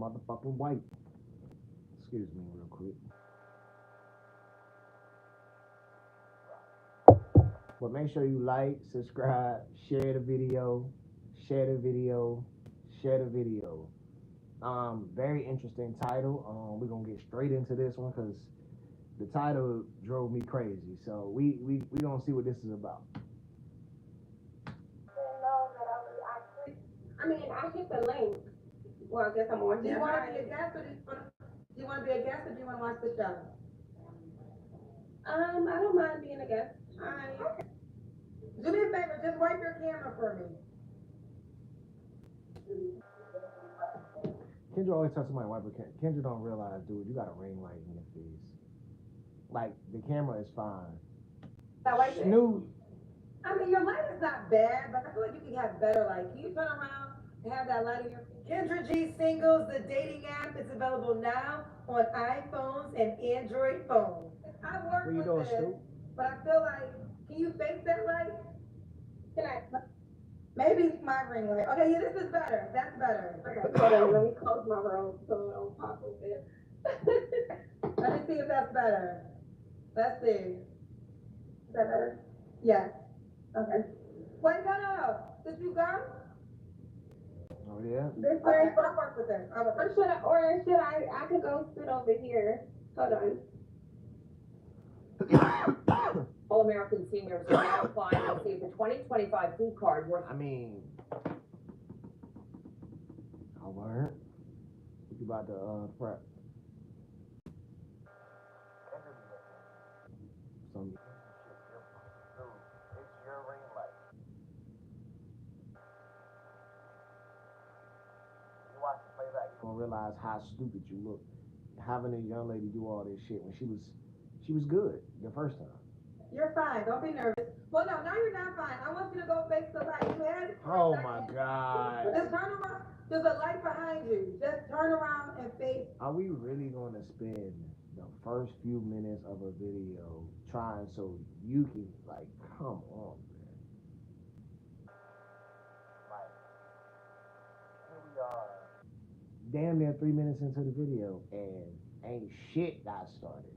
motherfucking white. Excuse me real quick. But make sure you like, subscribe, share the video, share the video, share the video. Very interesting title. We're gonna get straight into this one because the title drove me crazy. So we gonna see what this is about. I mean, I hit the link. Well, I guess I'm on. Do you want to be a guest or do you want to be a guest or do you want to watch the show? I don't mind being a guest. Okay. Do me a favor, just wipe your camera for me. Kendra always tells somebody wipe her camera. Kendra don't realize, dude, you got a ring light in your face. Like the camera is fine. Snoop. I mean, your light is not bad, but I feel like you can have better light. Can you turn around and have that light in your face? Kendra G Singles, the dating app, is available now on iPhones and Android phones. I've worked with this, Snoop? But I feel like, can you face that light? Can I? Maybe it's my ring light. Okay, yeah, this is better. That's better. Okay, hold on, let me close my room so it don't pop a bit. Let me see if that's better. Let's see. Is that better? Yes. Okay. Wait, no. Did you go? Oh yeah. This Okay, way. I'll work with them. Or should I could go sit over here. Hold on. All American seniors are now applying to receive the 2025 food card worth. I mean, oh word. What you about to prep? Some it's your ring light. You watch the playback, you gonna realize how stupid you look. Having a young lady do all this shit when she was good the first time. You're fine. Don't be nervous. Well, no, now you're not fine. I want you to go face the light. You had it. Oh my God. Just turn around. There's a light behind you. Just turn around and face. Are we really going to spend the first few minutes of a video trying so you can, like, come on, man. Like, here we are. Damn near 3 minutes into the video and ain't shit got started.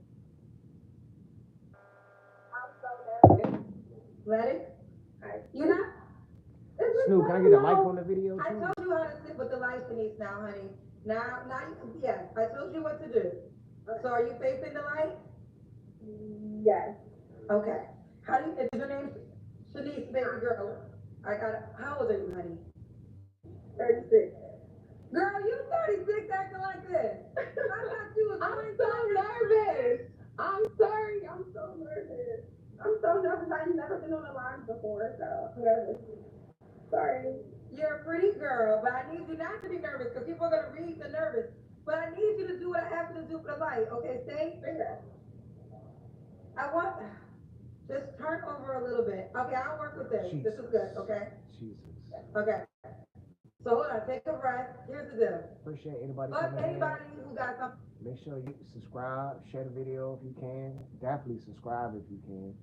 I'm so nervous. Let it. You're not. Snoop, can I get a like on the video too? I told you how to sit with the light, Denise, now, honey. Now, yes, I told you what to do. So are you facing the light? Yes. Okay. How do you, is your name Shanice, baby girl? I got it. How old are you, honey? 36. Girl, you 36 acting like this. I thought you was I'm so nervous. I'm sorry. I'm so nervous. I've never been on a line before, so I'm nervous. Sorry. You're a pretty girl, but I need you not to be nervous because people are going to read the nervous. But I need you to do what I asked you to do for the light, okay? Stay. I want, just turn over a little bit. Okay, I'll work with this. Jesus. This is good, okay? Jesus. Okay. So hold on, take a breath. Here's the deal. Appreciate anybody But coming anybody in. who got something. Make sure you subscribe, share the video if you can. Definitely subscribe if you can.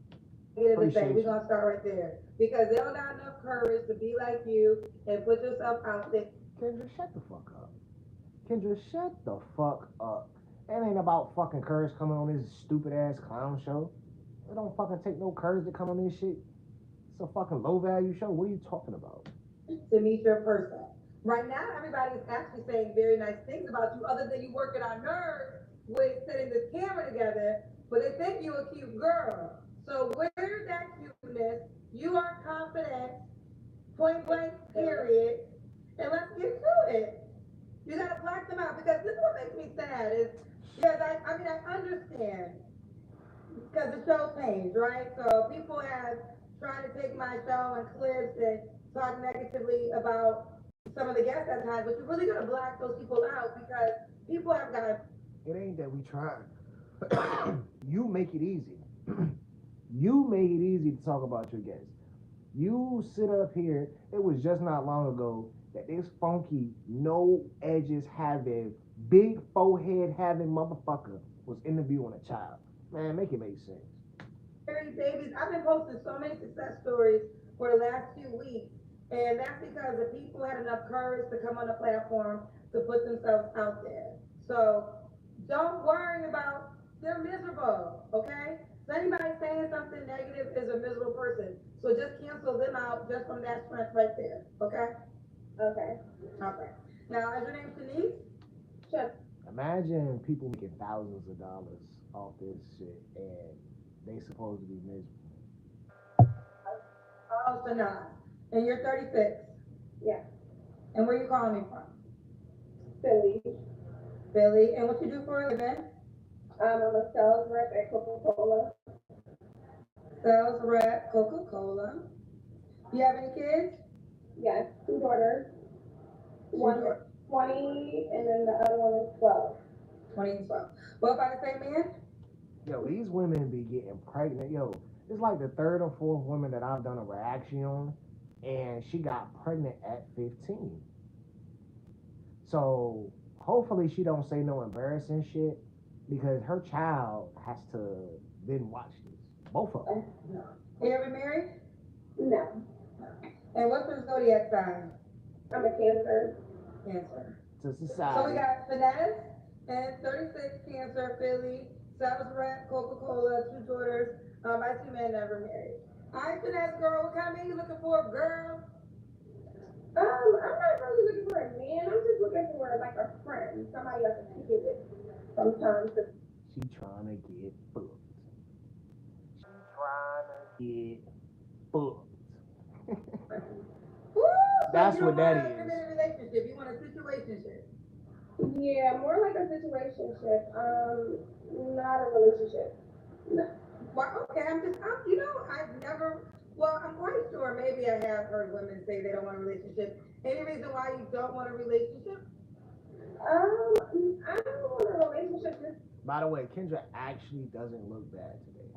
We're Appreciate you. gonna start right there because they don't got enough courage to be like you and put yourself out there. Kendra, shut the fuck up. Kendra, shut the fuck up. It ain't about fucking courage coming on this stupid ass clown show. It don't fucking take no courage to come on this shit. It's a fucking low value show. What are you talking about? To meet your person. Right now, everybody's actually saying very nice things about you, other than you working on nerves with setting this camera together. But they think you a cute girl. So where's that cuteness? You are confident. Point blank. Period. And let's get to it. You gotta black them out because this is what makes me sad is because I mean I understand because the show changed, right? So people have trying to take my show and clips and talk negatively about some of the guests I've had, but you really gotta black those people out because people have got. It ain't that we try. You make it easy. You make it easy to talk about your guests. You sit up here. It was just not long ago that this funky, no edges having, big forehead having motherfucker was interviewing a child. Man, make it make sense. Babies, I've been posting so many success stories for the last 2 weeks, and that's because the people had enough courage to come on the platform, to put themselves out there. So don't worry about, they're miserable, okay? So anybody saying something negative is a miserable person. So just cancel them out just from that strength right there, okay? Okay. Okay. Now, is your name Shanice? Sure. Imagine people making thousands of dollars off this shit and they supposed to be miserable. Oh, Shanice. And you're 36. Yeah. And where you calling me from? Philly. Philly. And what you do for a living? I'm a sales rep at Coca-Cola. Sales rep, Coca-Cola. You have any kids? Yes, two daughters. One is 20 and then the other one is 12. 20 and 12. Both by the same man? Yo, these women be getting pregnant. Yo, it's like the third or fourth woman that I've done a reaction on, and she got pregnant at 15. So hopefully she don't say no embarrassing shit because her child has to then watch this. Both of them. No. You ever married? No. And what's your zodiac sign? I'm a Cancer. Cancer. To So we society. got Finesse and 36 Cancer, Philly, sales rep, Coca-Cola, two daughters. My two men never married. All right, Finesse girl, what kind of man you looking for, girl? I'm not really looking for a man. I'm just looking for like a friend, somebody I can kick it with sometimes. She trying to get booked. She trying to get booked. Woo! That's So you what don't that want a is. committed relationship. You want a situationship. Yeah, more like a situationship. Not a relationship. No. Well, okay, I've never, well, I'm quite sure maybe I have heard women say they don't want a relationship. Any reason why you don't want a relationship? I don't want a relationship. Just By the way, Kendra actually doesn't look bad today.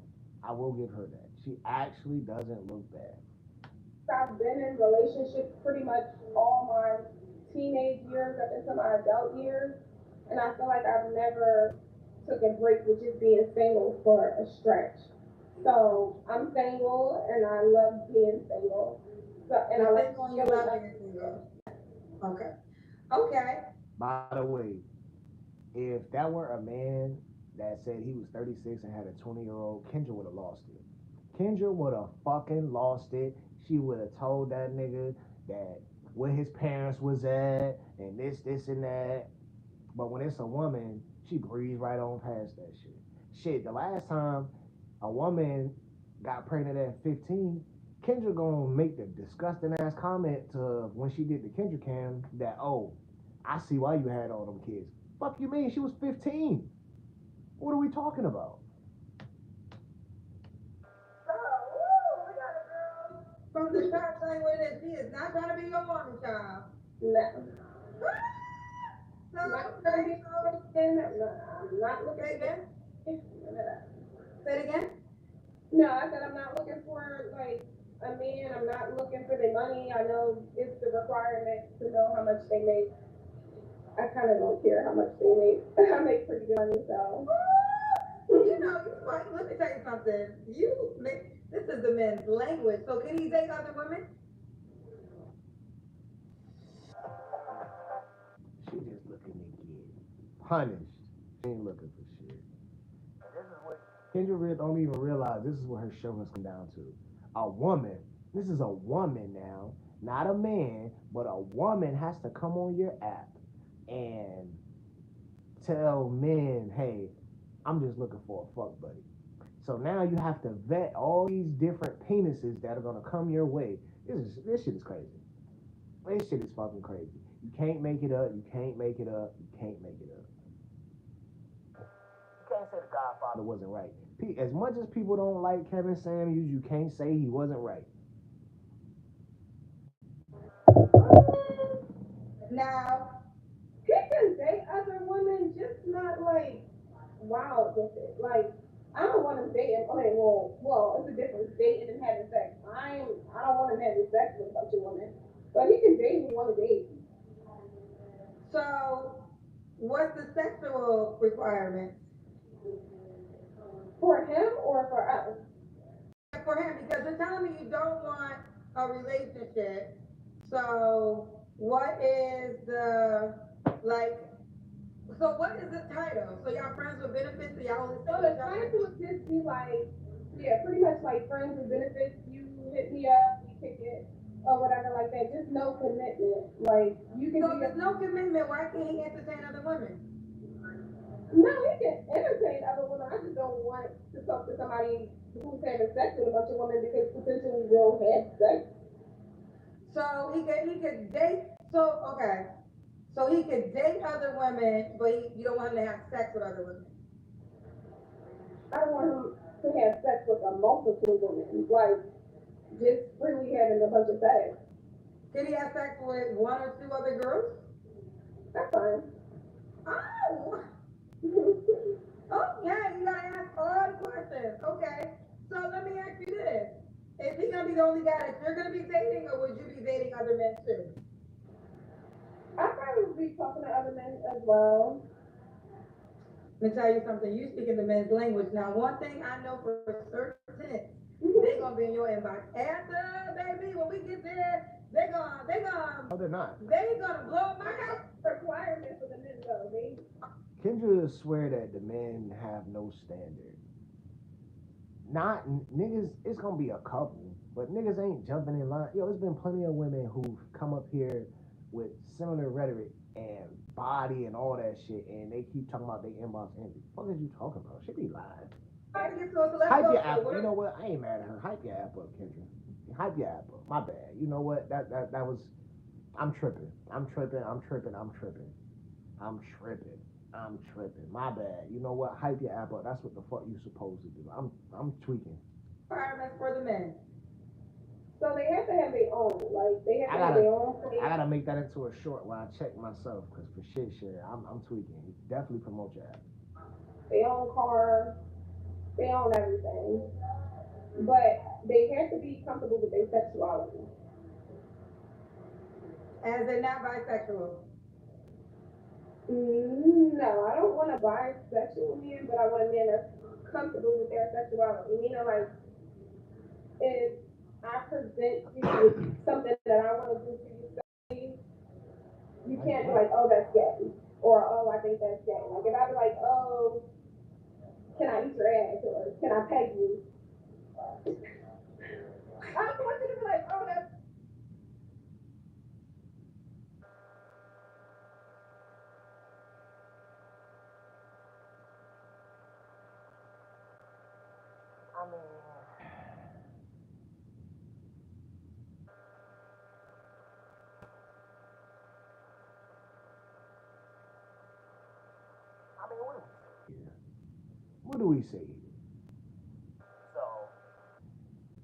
I will give her that. She actually doesn't look bad. I've been in relationships pretty much all my teenage years up into my adult years, and I feel like I've never took a break with just being single for a stretch. So I'm single, and I love being single. So and I You're like single and you feeling love like being single. Okay. Okay. By the way, if that were a man that said he was 36 and had a 20-year-old, Kendra would have lost it. Kendra would have fucking lost it. She would have told that nigga that where his parents was at and this, and that. But when it's a woman, she breezed right on past that shit. Shit, the last time a woman got pregnant at 15, Kendra gonna make the disgusting ass comment to when she did the Kendra cam that, oh, I see why you had all them kids. Fuck you mean? She was 15. What are we talking about? Oh, we got a girl from the shop saying where that she is not trying to be your woman child. no. So, Not okay, so, I'm not looking say again? for Say it again? No, I said I'm not looking for like a man. I'm not looking for the money. I know it's the requirement to know how much they make. I kind of don't care how much they make. I make pretty good money, so. You know, let me tell you something. This is the men's language. So can he date other women? She just looking to get punished. She ain't looking for shit. This is what Kendra don't even realize this is what her show has come down to. A woman. This is a woman now, not a man, but a woman has to come on your app and tell men, hey, I'm just looking for a fuck buddy. So now you have to vet all these different penises that are gonna come your way. This shit is crazy. This shit is fucking crazy. You can't make it up. You can't make it up. You can't make it up. You can't say the Godfather wasn't right. As much as people don't like Kevin Samuels, you can't say he wasn't right. Now, He can date other women, just not like wild with it. Like I don't want him dating. Okay, well, it's a difference dating and having sex. I don't want him having sex with a bunch of women, but he can date who want to date. so what's the sexual requirement For him or for us? for him? Because you're telling me you don't want a relationship. So what is the Like, so what is the title? So y'all friends with benefits, so y'all only So see the each other? title would just be like, yeah, pretty much like friends with benefits. You hit me up, we kick it, or whatever like that. Just no commitment. Like you can So be if a there's no commitment, why can't he entertain other women? no, he can entertain other women. I just don't want to talk to somebody who's having sex with a bunch of women because potentially will have sex. So he could date. So okay. So he could date other women, but you don't want him to have sex with other women. I don't want him to have sex with a multitude of women. Like just freely having a bunch of sex. Can he have sex with one or two other girls? That's fine. Oh, okay. You gotta ask all the questions. Okay. So let me ask you this: is he gonna be the only guy that you're gonna be dating, or would you be dating other men too? I probably would be talking to other men as well. Let me tell you something. You speaking the men's language. Now, one thing I know for certain, they gonna be in your inbox. After, baby, when we get there, No, they're not. they gonna blow my I head. have requirements for the men though. They Kendra swear that the men have no standard. Not niggas. It's gonna be a couple, but niggas ain't jumping in line. Yo, there's been plenty of women who've come up here with similar rhetoric and body and all that shit, and they keep talking about they inbox envy. What is you talking about? She be lying. About to get to it, so let's Hype go your to app. what You know what? I ain't mad at her. Hype your app up, Kendra. Hype your app up. My bad. You know what? That was. I'm tripping. I'm tripping. I'm tripping. I'm tripping. I'm tripping. I'm tripping. My bad. You know what? Hype your app up. That's what the fuck you supposed to do. I'm tweaking. requirements for the men. so they have to have their own. Like they have I to have gotta their own I place, gotta make that into a short while I check myself because for shit, I'm tweaking. Definitely promote your app. their own car, their own everything. But they have to be comfortable with their sexuality. As they're not bisexual. No, I don't want a bisexual man, but I want a man that's comfortable with their sexuality. Meaning, like, if I present you with something that I want to do for you sexually, you can't be like, oh, that's gay. Or, oh, I think that's gay. Like, if I be like, oh, can I eat your ass? Or can I peg you? I don't want you to be like, oh, that's. I mean, what do we say here? So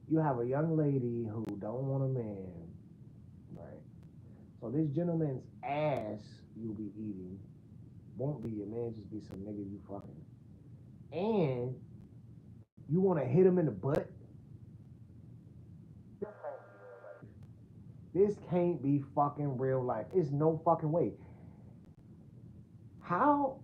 you have a young lady who don't want a man, right? So this gentleman's ass you'll be eating won't be your man, just be some nigga you fucking. And you want to hit him in the butt? This can't be fucking real life. It's no fucking way. How?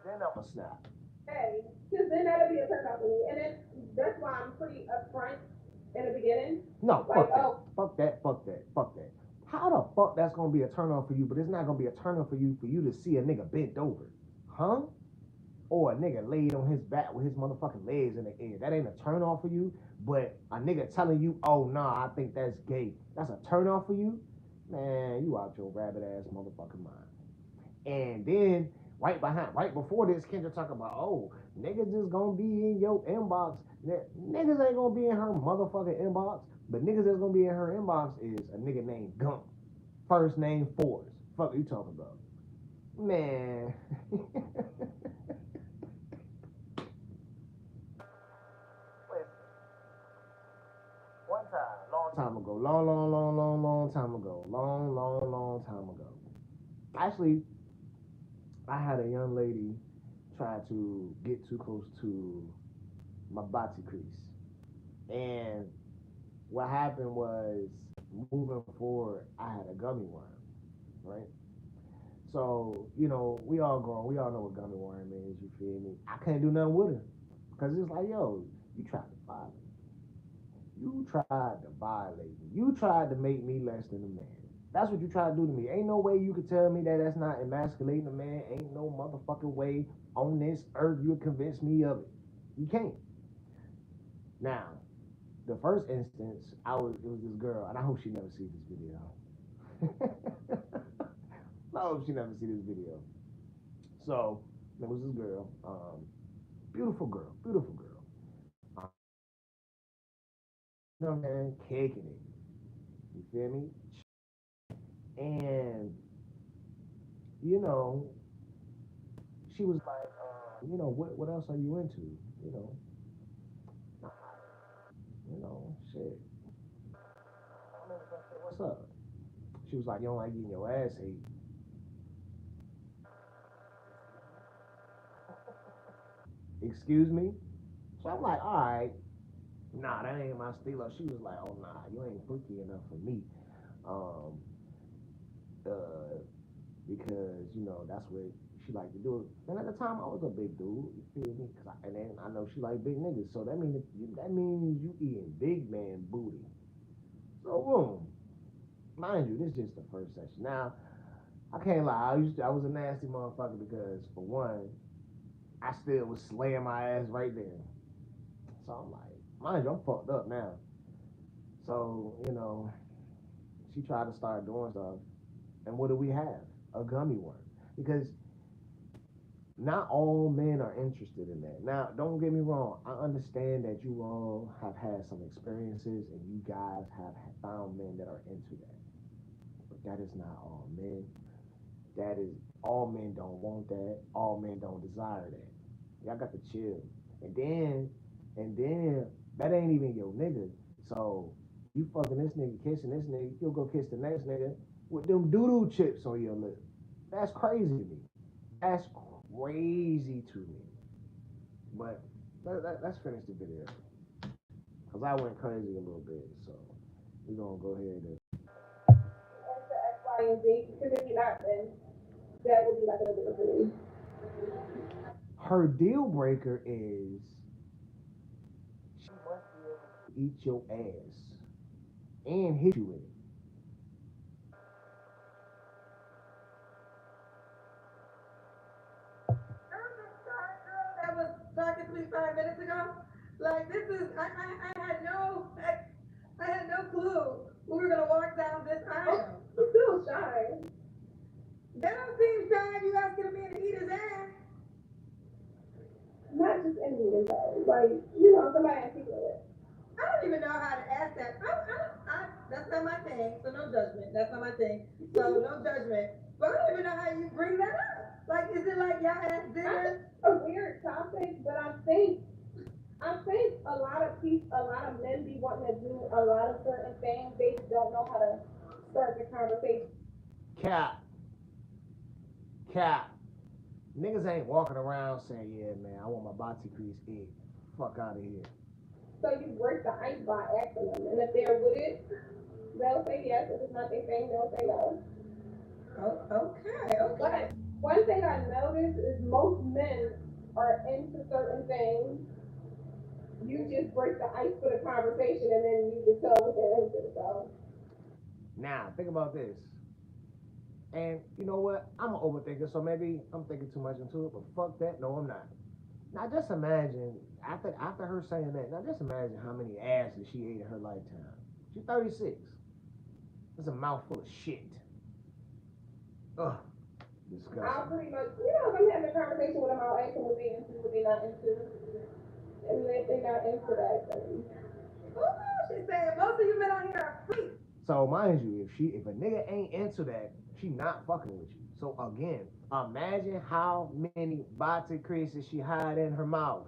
Then I'm a snap. Hey, because then that'll be a turn off for me. And then that's why I'm pretty upfront in the beginning. No, Like, fuck that. oh, Fuck that. Fuck that. Fuck that. How the fuck that's gonna be a turn on for you, but it's not gonna be a turn on for you to see a nigga bent over? Huh? Or a nigga laid on his back with his motherfucking legs in the air. That ain't a turn on for you, but a nigga telling you, oh nah, I think that's gay. That's a turn on for you? Man, you out your rabbit ass motherfucking mind. And then right before this, Kendra talking about, oh, niggas just gonna be in your inbox. Niggas ain't gonna be in her motherfucking inbox, but niggas that's gonna be in her inbox is a nigga named Gump. First name Forrest. Fuck you talking about? Man. One time, long time ago, long time ago, long time ago. Actually, I had a young lady try to get too close to my body crease. And what happened was, moving forward, I had a gummy worm, right? So, we all grown. We all know what gummy worm is, you feel me? I can't do nothing with her. Because it's like, yo, you tried to fight me. You tried to violate me. You tried to make me less than a man. That's what you tried to do to me. Ain't no way you could tell me that that's not emasculating a man. Ain't no motherfucking way on this earth you would convince me of it. You can't. Now, the first instance, it was this girl, and I hope she never sees this video. I hope she never sees this video. So, there was this girl, beautiful girl, beautiful girl. You know, man, kicking it. You feel me? And you know, she was like, what else are you into? You know, shit. What's up? She was like, you don't like getting your ass ate. Excuse me? So I'm like, all right, nah, that ain't my stilo. She was like, oh nah, you ain't freaky enough for me. Um, uh, because that's what she liked to do. And at the time, I was a big dude. You feel me? And then I know she like big niggas, so that means you eating big man booty. So boom, mind you, this is just the first session. Now I can't lie, I was a nasty motherfucker because for one, I still was slaying my ass right there. So I'm like, mind you, I'm fucked up now. So she tried to start doing stuff, and what do we have? A gummy worm, because not all men are interested in that. Now, don't get me wrong. I understand that you all have had some experiences and you guys have found men that are into that. But that is not all men. That is all men don't want that. All men don't desire that. Y'all got to chill. And then that ain't even your nigga. So you fucking this nigga, kissing this nigga, you'll go kiss the next nigga with them doodoo chips on your lip. That's crazy to me. That's crazy to me. But let's finish the video because I went crazy a little bit. So we're gonna go ahead and. Answer X, Y, and Z. Because if you're not, then that would be like a little bit for me. Her deal breaker is she must be able to eat your ass and hit you with it. That was talking to me 5 minutes ago. Like this is, I had no clue we were gonna walk down this aisle. I'm still shy. That don't seem shy. You asking a man to eat his ass. Not just any of though. Like, somebody articulate. I don't even know how to ask that. That's not my thing, so no judgment. That's not my thing, so no judgment. But I don't even know how you bring that up. Like, is it like y'all at dinner? A weird topic, but I think a lot of men be wanting to do a lot of certain things. They just don't know how to start the conversation. Cap, cap. Niggas ain't walking around saying, yeah, man, I want my body crease ate. Fuck out of here. So you break the ice by asking them, and if they're with it, they'll say yes. If it's not their thing, they'll say no. Oh, okay. But one thing I noticed is most men are into certain things. You just break the ice for the conversation, and then you can tell what they're into. So Now, think about this. And you know what? I'm an overthinker, so maybe I'm thinking too much into it, but fuck that. No, I'm not. Now just imagine after her saying that. Now just imagine how many asses she ate in her lifetime. She's 36. That's a mouthful of shit. Ugh, disgusting. I'll pretty much, if I'm having a conversation with them, I'll ask them what they into, what they not into, and if they're not into that, then She said most of you men out here are freaks. So mind you, if a nigga ain't into that, she not fucking with you. So again, imagine how many body creases she had in her mouth.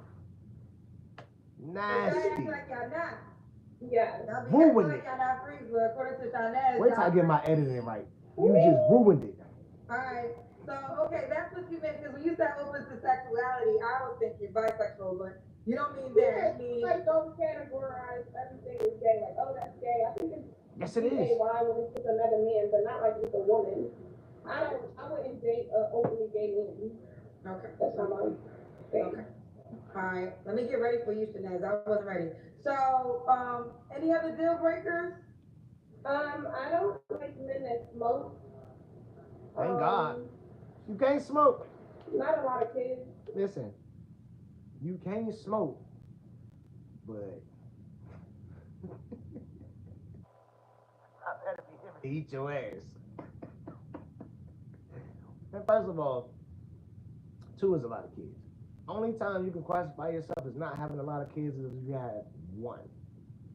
Nasty. Like y'all not. yeah. Ruined it. Y'all not freaks, but according to Shanez, wait till I get my editing right. You just ruined it. Alright, so okay, that's what you meant, because when you said open to sexuality, I was thinking bisexual, but you don't mean that. You mean Like don't categorize everything as gay. Like, oh, that's gay. I think it's Yes, it is. gay when it's with another man, but not like with a woman. I wouldn't date an openly gay man. okay. That's not my thing. Okay. Alright, let me get ready for you, Shanez. I wasn't ready. So, any other deal breakers? I don't like men that smoke. Thank God. Um, You can't smoke. Not a lot of kids. Listen, you can't smoke, but I better be able to eat your ass. And first of all, two is a lot of kids. Only time you can classify yourself as not having a lot of kids is if you have one.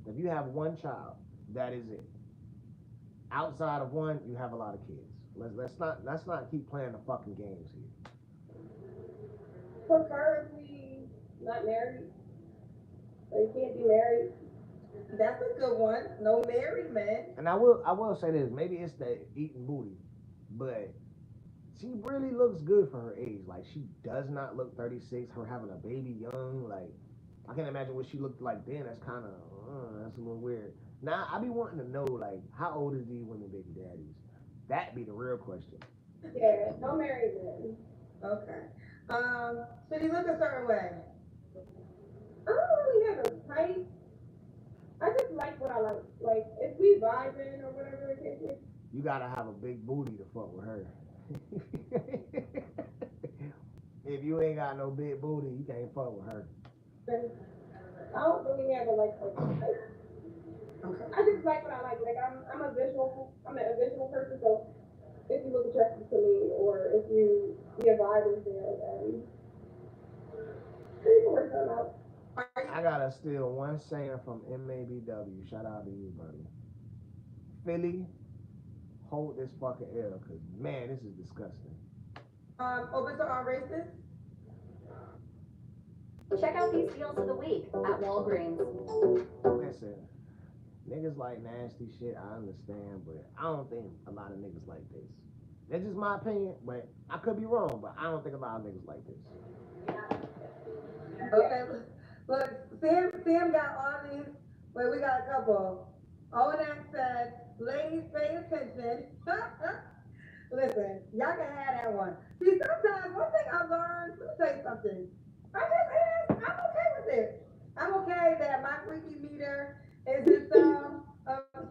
If you have one child, that is it. Outside of one, you have a lot of kids. Let's not keep playing the fucking games here. Preferably not married. So you can't be married. That's a good one. No married men. And I will say this, maybe it's the eating booty, but she really looks good for her age. Like she does not look 36. Her having a baby young, like I can't imagine what she looked like then. That's a little weird. Now I be wanting to know like how old is these women baby daddies? That be the real question. Yeah, no married men. Okay. Should he look a certain way? I don't really have a type. I just like what I like. Like if we vibing or whatever the case is. You gotta have a big booty to fuck with her. If you ain't got no big booty, you can't fuck with her. Then I don't really have a like a type. Okay. I just like what I like. Like I'm a visual person, so if you look attractive to me or if your vibe is there, then you can work something out. I gotta steal one saying from MABW. Shout out to you, buddy. Philly, hold this fucking L, cause man, this is disgusting. Open to all races? Check out these deals of the week at Walgreens. Listen, niggas like nasty shit, I understand, but I don't think a lot of niggas like this. That's just my opinion, but I could be wrong, but I don't think a lot of niggas like this. Okay. Look, Sam got all these. Wait, we got a couple. Onak said, ladies, pay attention. Listen, y'all can have that one. See, sometimes one thing I learned, let me tell you something. I just ask, I'm okay with it. I'm okay that my freaky meter is in some,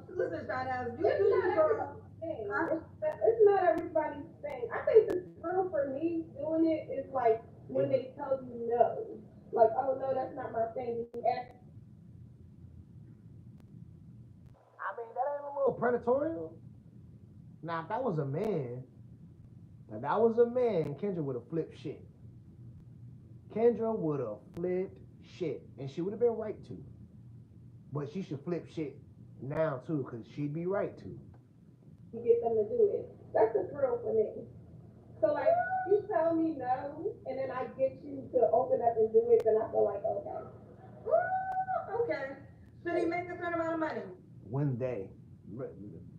listen, Shana, you It's do not you, girl. everybody's thing. It's not everybody's thing. I think the thrill for me doing it is like when they tell you no. Like, oh no, that's not my thing. You ask. I mean, that ain't a little predatorial. Now, if that was a man, Kendra would have flipped shit. Kendra would have flipped shit, and she would have been right to. But she should flip shit now too, cause she'd be right to. You get them to do it. That's the thrill for me. So like, you tell me no, and then I get you to open up and do it, then I feel like okay. Okay. Should he make a certain amount of money? When they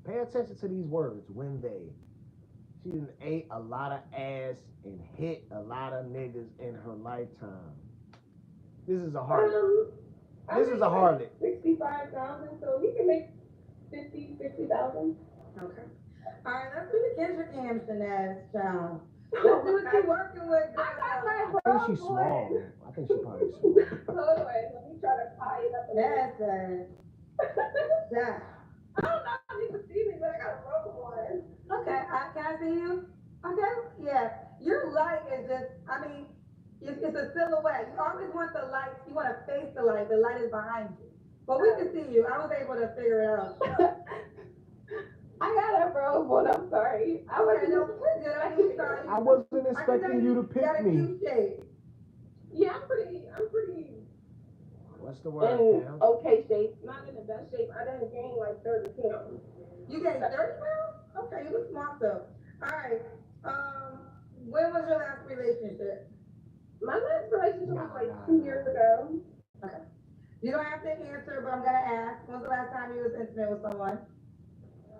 pay attention to these words, when they she done ate a lot of ass and hit a lot of niggas in her lifetime. This is a harlot. This is a harlot. 65,000, so he can make 50,000. Okay. All right, let's do the Kendra Cam Shanaz, child. Let's see what you working with, girl. I think she's small. I think she probably small. Hold on, let me try to tie it up. That's yeah. I don't know if you can see me, but I got a robe on. Okay, can I see you? Okay, yeah. Your light is just, I mean, it's a silhouette. You always want the light, you want to face the light is behind you. But we can see you. I was able to figure it out. I got a robe on, I'm sorry. I wasn't good. I wasn't expecting you to pick me. Yeah, I'm pretty What's the word, in Cam? okay shape. Not in the best shape. I didn't gain like 30 pounds. You gained 30 pounds? Okay, you look smart though. All right. When was your last relationship? My last relationship was like 2 years ago. Okay. You don't have to answer, but I'm gonna ask. When's the last time you was intimate with someone?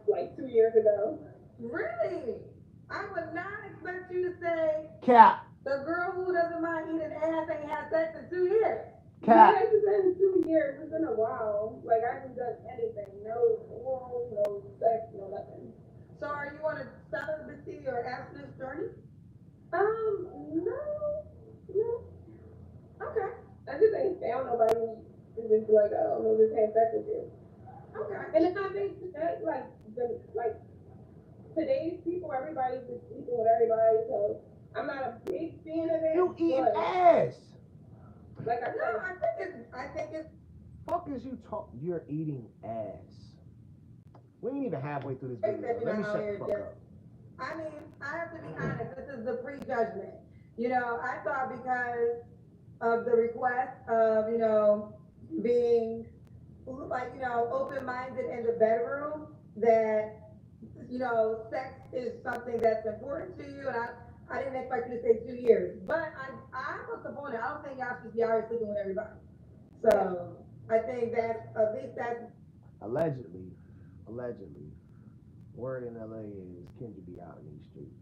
Like 2 years ago. Really? I would not expect you to say Cap. the girl who doesn't mind eating ass ain't had sex in 2 years. Cap. Yeah, it's been 2 years. It's been a while. Like I haven't done anything. No oral, no sex, no nothing. So are you on a celibacy or abstinence journey? No. Okay. I just ain't found nobody who's just like, oh, I think that like today's people, everybody's just sleeping with everybody, so I'm not a big fan of it. You eating but ass. like I No, said, I think it's Fuck is you talk? You're eating ass. We ain't even halfway through this great video. that you're Let me not shut out the here fuck just. up. I mean, I have to be honest. This is the prejudgment. You know, I thought because of the request of being like open-minded in the bedroom that sex is something that's important to you, and I didn't expect you to say 2 years, but I'm a proponent. I don't think y'all should be out here sleeping with everybody. So I think that at least that's Allegedly, word in LA is Kinky be out in these streets,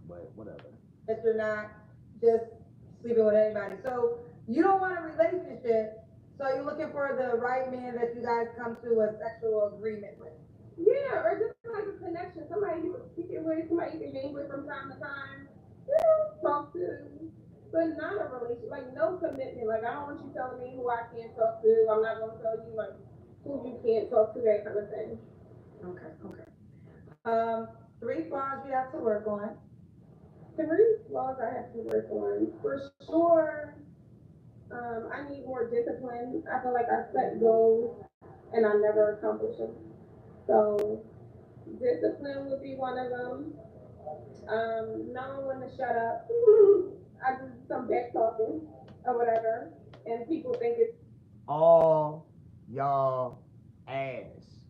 but whatever. that you're not just sleeping with anybody. So you don't want a relationship. So you're looking for the right man that you guys come to a sexual agreement with. yeah, or just like a connection, somebody you can kick it with, somebody you can hang with from time to time, talk to, but not a relationship. Like no commitment. Like I don't want you telling me who I can't talk to. I'm not gonna tell you like who you can't talk to, that kind of thing. Okay, okay. Three flaws you have to work on. Three flaws I have to work on. For sure, I need more discipline. I feel like I set goals and I never accomplish them. So discipline would be one of them. Knowing when to shut up. I do some back talking or whatever, and people think it's All y'all ass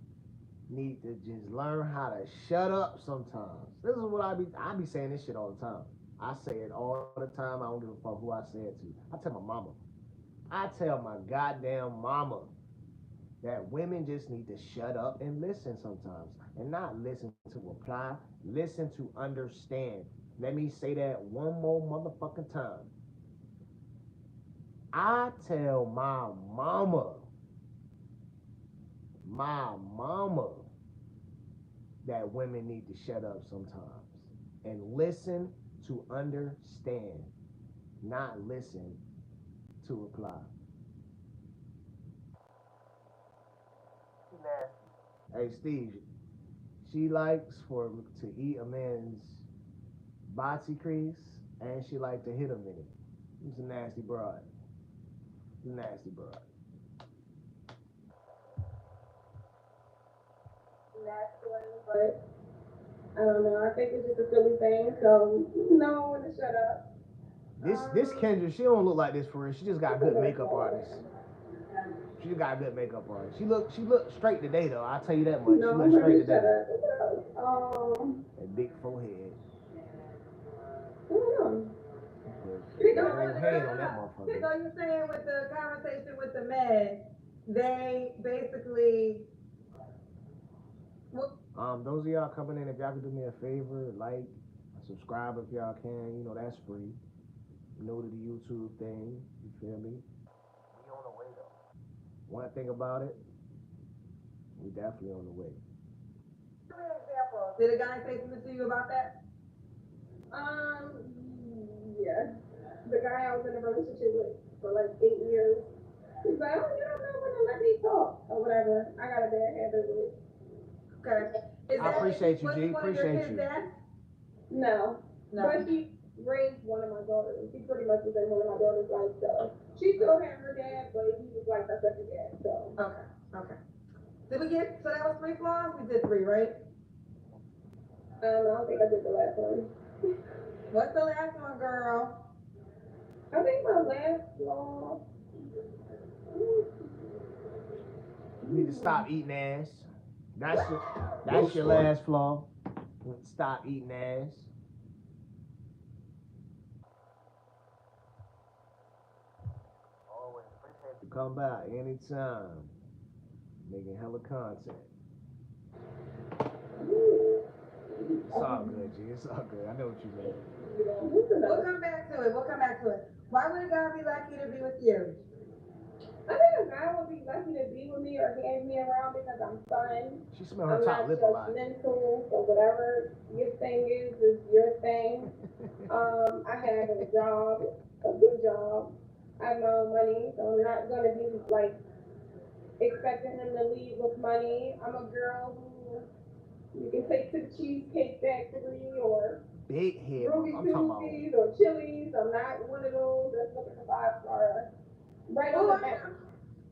need to just learn how to shut up sometimes. This is what I be saying this shit all the time. I say it all the time. I don't give a fuck who I say it to. I tell my mama. I tell my goddamn mama that women just need to shut up and listen sometimes. And not listen to reply, listen to understand. Let me say that one more motherfucking time. I tell my mama that women need to shut up sometimes and listen to understand, not listen to reply. Hey Steve, she likes for to eat a man's boxy crease and she like to hit him in it. It's a nasty broad. Nasty broad. masculine, but I don't know. I think it's just a silly thing. So know when to shut up. This Kendra, she don't look like this for real. She just got good makeup artist. She just got good makeup artist. She look straight today though. I'll tell you that much. No, She look straight shut today. up. That big forehead. I don't know. Big old head on that motherfucker. So you're saying with the conversation with the men, they basically. Those of y'all coming in, if y'all could do me a favor, like, subscribe if y'all can. You know that's free. New to the YouTube thing. You feel me? We on the way though. One thing about it, we definitely on the way. Give me an example. Did a guy say something to you about that? Yeah. The guy I was in a relationship with for like 8 years. He's like, oh, you don't know when to let me talk or whatever. I got a bad habit with it. Okay. I appreciate you, G. Appreciate you. No. But she raised one of my daughters. She pretty much was in one of my daughter's life, so she still had her dad, but he was like her second dad, so. Okay. Did we get, so that was three flaws? We did three, right? I don't think I did the last one. What's the last one, girl? I think my last flaw. You need to stop eating ass. That's your last flaw. Stop eating ass. Always appreciate you come by anytime. Making hella content. It's all good, G. It's all good. I know what you mean. We'll come back to it. Why would a guy be lucky to be with you? I think a guy would be lucky to be with me or have me around because I'm fun. She smell her I'm top not lip a lot. judgmental, so whatever your thing is your thing. I have a job, a good job. I have my own money, so I'm not gonna be like expecting him to lead with money. I'm a girl who you can take to the Cheesecake Factory or Big head. Ruby I'm talking about. Tuesdays or Chili's. I'm not one of those that's looking for 5 star. Right on Oh, the back.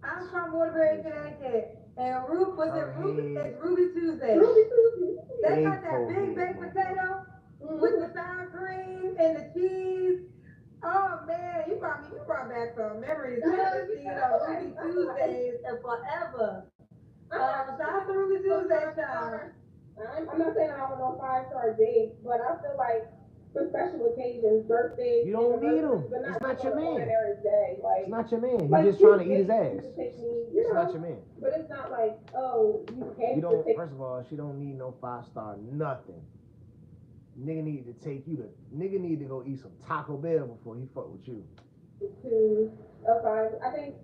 I'm from Waterbury, Connecticut. And Ruby, was it Her Ruby? head. It's Ruby Tuesday. Ruby Tuesdays. They Big got that big forehead, baked potato Mhm. with the sour cream and the cheese. Oh man, you brought back some memories. I haven't seen Ruby Tuesdays in forever. Shout out to Ruby Tuesday, child. I'm not saying I don't know 5 star dates, but I feel like for special occasions, birthdays, You don't need him. anniversaries, but It's not not like your on an man. ordinary day. It's not your man. Like You just trying to cute eat his dates, ass. you can take me, It's not your man. but it's not like, oh, you have You to don't. take First of all, she don't need no 5 star nothing. Nigga need to take you to. Nigga need to go eat some Taco Bell before he fuck with you. to a 5. I think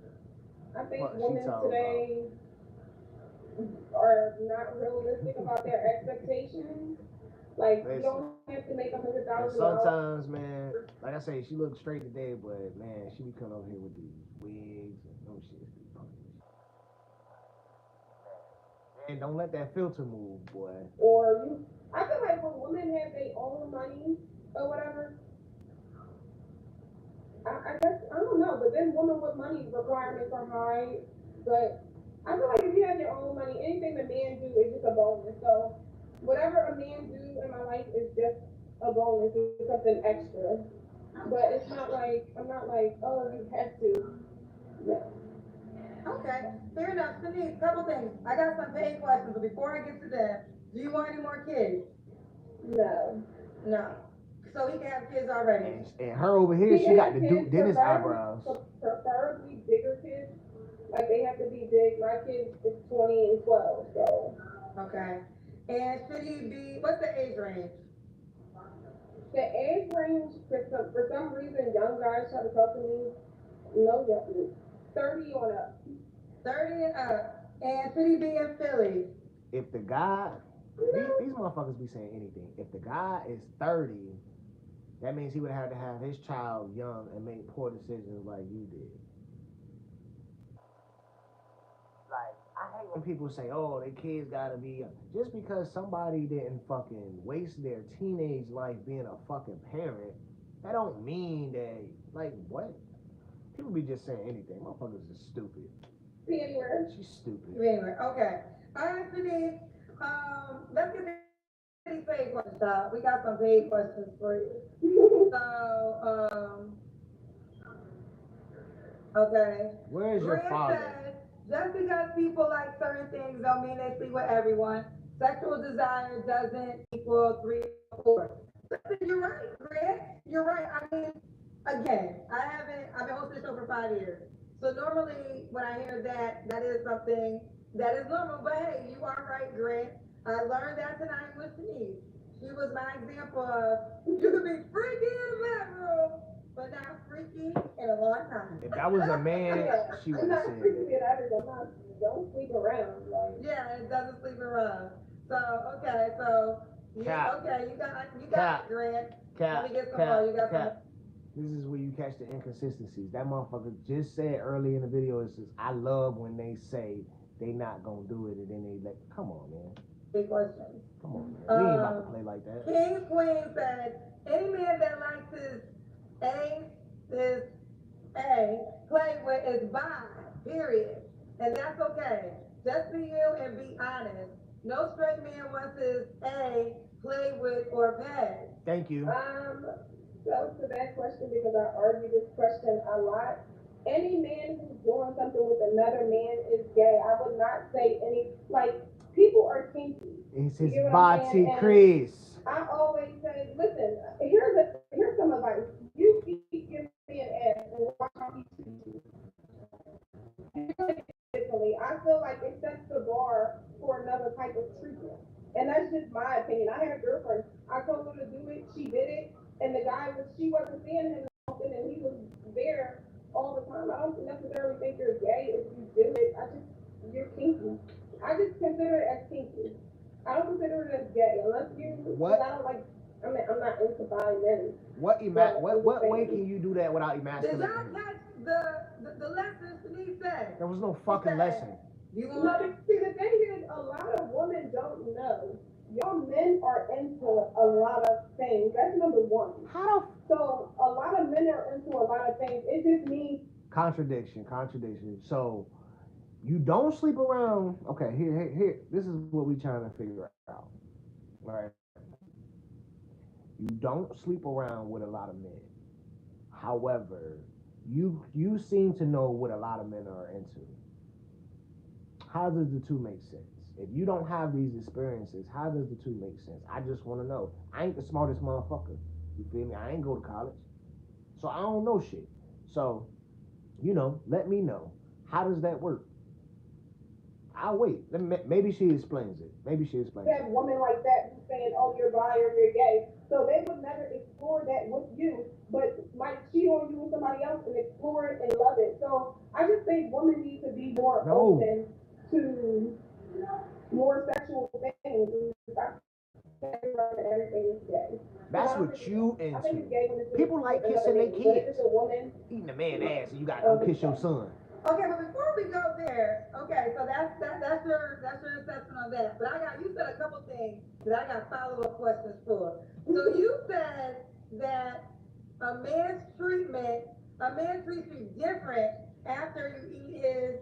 What she women talking today are not realistic about their expectations. Like you Listen. don't have to make $100,000. And sometimes, man, like I say, she looks straight today, but man, she be coming over here with these wigs and no shit. And don't let that filter move, boy. Or you, I feel like when women have their own money or whatever, I guess I don't know. But then women with money requirements are high. But I feel like if you have your own money, anything the man do is just a bonus. So whatever a man do in my life is just a bonus. It's something extra. But it's not like I'm not like, oh, you have to. No. Okay, fair enough. Denise, couple things. I got some paid questions, but before I get to that, do you want any more kids? No. No. So he can have kids already. And her over here, she got the Duke Dennis eyebrows. Preferably bigger kids. Like they have to be big. My kid is 20 and 12, so. Okay. And should he be, what's the age range? The age range, for some reason, young guys try to talk to me. No, young 30 on up. 30 and up. And should he be in Philly? If the guy, these motherfuckers be saying anything. If the guy is 30, that means he would have to have his child young and make poor decisions like you did. Like, I hate when people say, oh, their kids gotta be young. Just because somebody didn't fucking waste their teenage life being a fucking parent, that don't mean that, like, what? People be just saying anything. Motherfuckers is stupid. Be anywhere. She's stupid. Anyway, okay. All right, Denise. Let's get to these paid questions. We got some paid questions for you. So, okay. Where's your Grant father? says, just because people like certain things don't mean they sleep with everyone. Sexual desire doesn't equal 3 or 4. Listen, you're right, Grant. You're right. I mean, again, I've been hosting the show for 5 years. So normally when I hear that, that is something that is normal. But hey, you are right, Grant. I learned that tonight with Denise. She was my example of you can be freaky in the bedroom, but not freaky in a long time. If that was a man, she would I'm have not said freaking it. it out. I'm not. Don't sleep around. Like. Yeah, it doesn't sleep around. So okay, so Cap. okay, you got Cap. it, Grant. Cap, Let me get some cap, more. You got cap. This is where you catch the inconsistencies. That motherfucker just said early in the video, it says, I love when they say they not gonna do it and then they like, come on, man. big questions. Come on, man. We ain't about to play like that. King Queen said, any man that likes his A, play with is bi, period. And that's okay. Just be you and be honest. No straight man wants his A played with or pegged. Thank you. So to that question, because I argue this question a lot, any man who's doing something with another man is gay. I would not say any, like, people are kinky. It's his You know what I'm body, saying? Chris. I always say, listen, here's some advice. You keep giving me an ass and watch how he treats you. I feel like it sets the bar for another type of treatment. And that's just my opinion. I had a girlfriend. I told her to do it. She did it. And the guy she wasn't seeing him often, and he was there all the time. I don't necessarily think you're gay if you do it. You're kinky. I just consider it as kinky. I don't consider it as gay unless you. What? I don't like. I mean, I'm not into bi men. What way can you do that without Did emasculating y'all him? catch the lessons Denise said? There was no fucking lesson. You No, want? see, the thing is, a lot of women don't know. Y'all men are into a lot of things. That's number one. How? So a lot of men are into a lot of things. It just means Contradiction. So you don't sleep around. Okay, here. This is what we trying to figure out. Right? You don't sleep around with a lot of men. However, you seem to know what a lot of men are into. How does the two make sense? If you don't have these experiences, how does the two make sense? I just want to know. I ain't the smartest motherfucker. You feel me? I ain't go to college, so I don't know shit. So let me know. How does that work? I'll wait. Maybe she explains it. Maybe she explains that it. woman like that who's saying, "Oh, you're bi or you're gay." So they would never explore that with you, but might cheat on you with somebody else and explore it and love it. So I just think women need to be more No, open to more sexual things. Stop saying everything is gay. that's I what think you I think into. it's gay when it's People with like another kissing their man, but if kids, it's a woman, eating a man ass, and you gotta go kiss your okay. son. Okay, but before we go there, okay, so that's your assessment on that. But you said a couple things that I got follow-up questions for. So you said that a man's treatment, a man treats you different after you eat his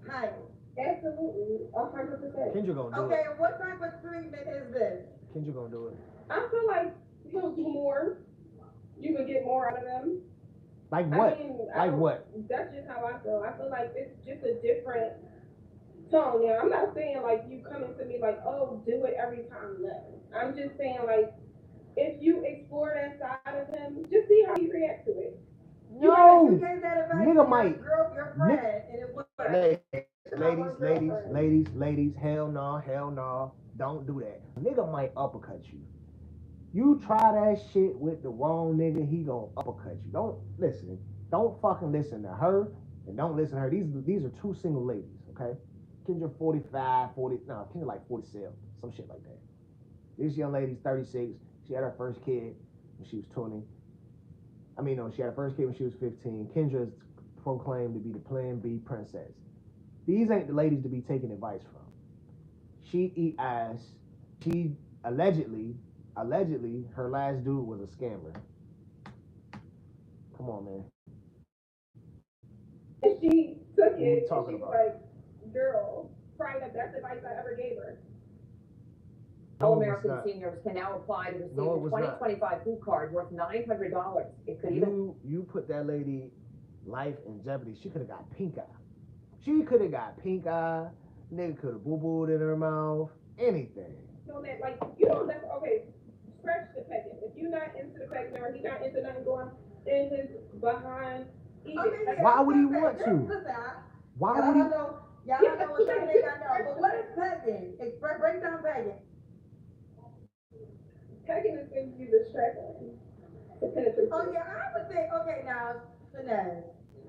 honey. Absolutely, 100%. Kendra gonna do Okay, it. and what type of treatment is this? Kendra gonna do it. I feel like he'll do more. You can get more out of them. Like I what? mean, Like what? that's just how I feel. I feel like it's just a different tone. Now, I'm not saying like you coming to me like, oh, do it every time. No. I'm just saying like, if you explore that side of him, just see how he reacts to it. You No, gave that advice to nigga might. your friend, and it worked. Ladies, hell no, don't do that. Nigga might uppercut you. You try that shit with the wrong nigga, he gonna uppercut you. Don't listen. Don't fucking listen to her, and don't listen to her. These are two single ladies, okay? Kendra 45, 40, no, Kendra like 47, some shit like that. This young lady's 36. She had her first kid when she was 20. I mean, no, she had her first kid when she was 15. Kendra's proclaimed to be the Plan B princess. These ain't the ladies to be taking advice from. She eat ass. She allegedly, her last dude was a scammer. Come on, man. And she took What are we it and talking she was about? like, girl, probably the best advice I ever gave her. All No, it was American not. seniors can now apply to receive No, it the was not. 2025 food card worth $900. It could even You put that lady life in jeopardy. She could have got pink eye. She could have got pink eye. Nigga could have boo booed in her mouth. Anything. So that like you don't okay, scratch the pegging. If you're not into the pegging or he's not into nothing going in his behind, eat Okay, it. yeah, Why I was would he gonna say, want to? listen, Why y'all would he? don't know, y'all don't know what y'all think I know, but what is pegging? Break down pegging. Pegging is going to be the strap on to penetrate. Oh yeah, I would think, okay now, Finesse.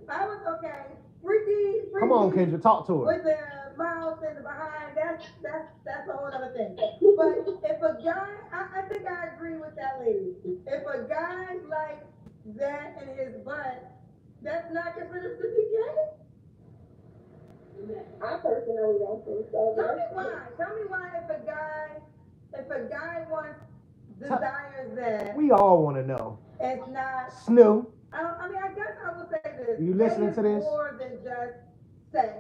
I was okay, Come on, freaky Kendra, talk to her. with the mouth and the behind, that's a whole other thing. But if a guy, I think I agree with that lady. If a guy like that in his butt, that's not considered to be gay? I personally don't think so. Tell me why. Tell me why if a guy wants desires that We all want to know. it's not. Snoo, I mean, I guess I would say this. you Gay listening is to this? more than just sex.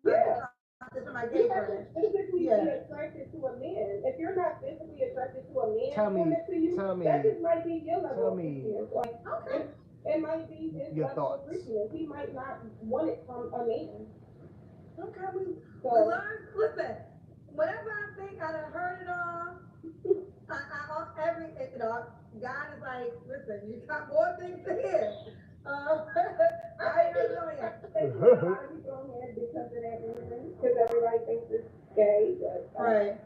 Yeah. This is my You gay have to friend. physically Yeah. be attracted to a man. If you're not physically attracted to a man Tell me, doing it to you, tell me, that just might be your level tell of me freakiness. Like Okay. it might be his your level of thoughts. freakiness. He might not want it from a man. Okay. We So learned. Listen. Whatever I think I done heard it all. God is like, listen, you got more things to hear. I ain't heard it all yet. it's a lot of people on here because of that reason. Because everybody thinks it's gay, but Right.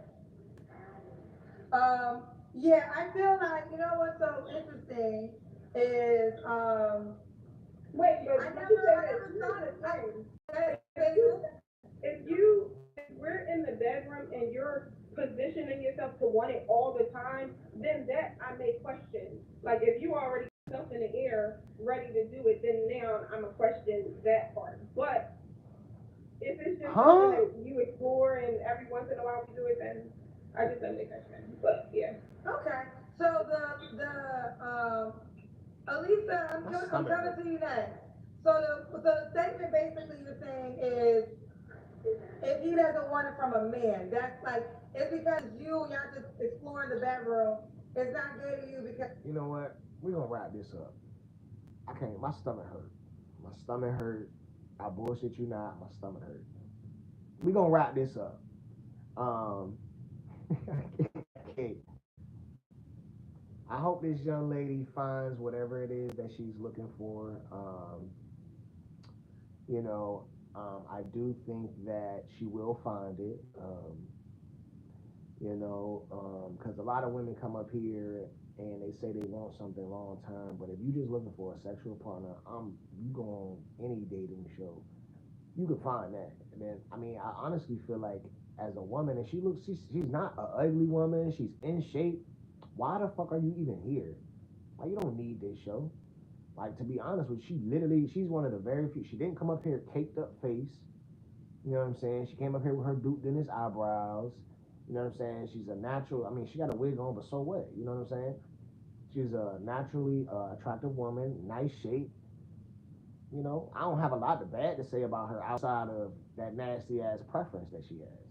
Yeah, I feel like, you know what's so interesting is, wait, but I never thought it. if we're in the bedroom and you're positioning yourself to want it all the time, then that I may question. Like if you already got yourself in the air ready to do it, then now I'm a question that part. But if it's just something that you explore and every once in a while we do it, then I just don't think that's true. But yeah. Okay. So Elisa, I'm coming to you next. So the statement basically you're saying is if he doesn't want it from a man, that's like it's because y'all just exploring the bedroom. It's not good to you because You know what? We're gonna wrap this up. I can't. My stomach hurt. My stomach hurt. I bullshit you not. My stomach hurt. We're gonna wrap this up. Um, okay. I hope this young lady finds whatever it is that she's looking for. You know, I do think that she will find it. Because a lot of women come up here and they say they want something long term, but if you're just looking for a sexual partner, you go on any dating show, you can find that. And then, I mean, I honestly feel like as a woman, and she's not an ugly woman, she's in shape. Why the fuck are you even here? Like, you don't need this show. Like, to be honest with you, she's one of the very few. She didn't come up here caked up face. You know what I'm saying? She came up here with her Duke Dennis eyebrows. You know what I'm saying? She's a natural. I mean, she got a wig on, but so what? You know what I'm saying? She's a naturally attractive woman, nice shape. You know, I don't have a lot of bad to say about her outside of that nasty ass preference that she has.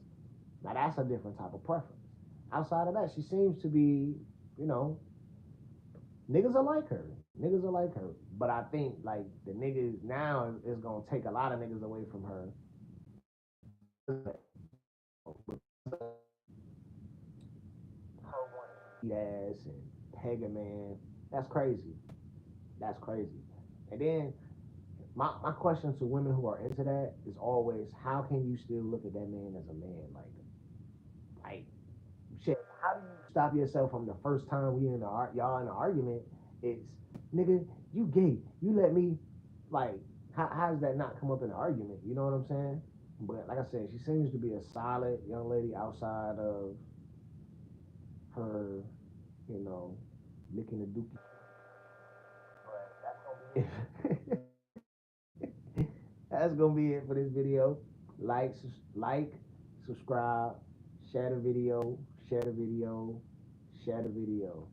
Now that's a different type of preference. Outside of that, she seems to be, you know, niggas are like her. Niggas are like her. But I think like the niggas now is gonna take a lot of niggas away from her. Ass and peg a man. That's crazy. That's crazy. And then my question to women who are into that is always, how can you still look at that man as a man? Like shit. How do you stop yourself from the first time y'all in an argument? It's nigga, you gay. You let me like. How does that not come up in an argument? You know what I'm saying? But like I said, she seems to be a solid young lady outside of her, you know, licking the dookie. That's gonna be it for this video. Like, subscribe, share the video, share the video, share the video.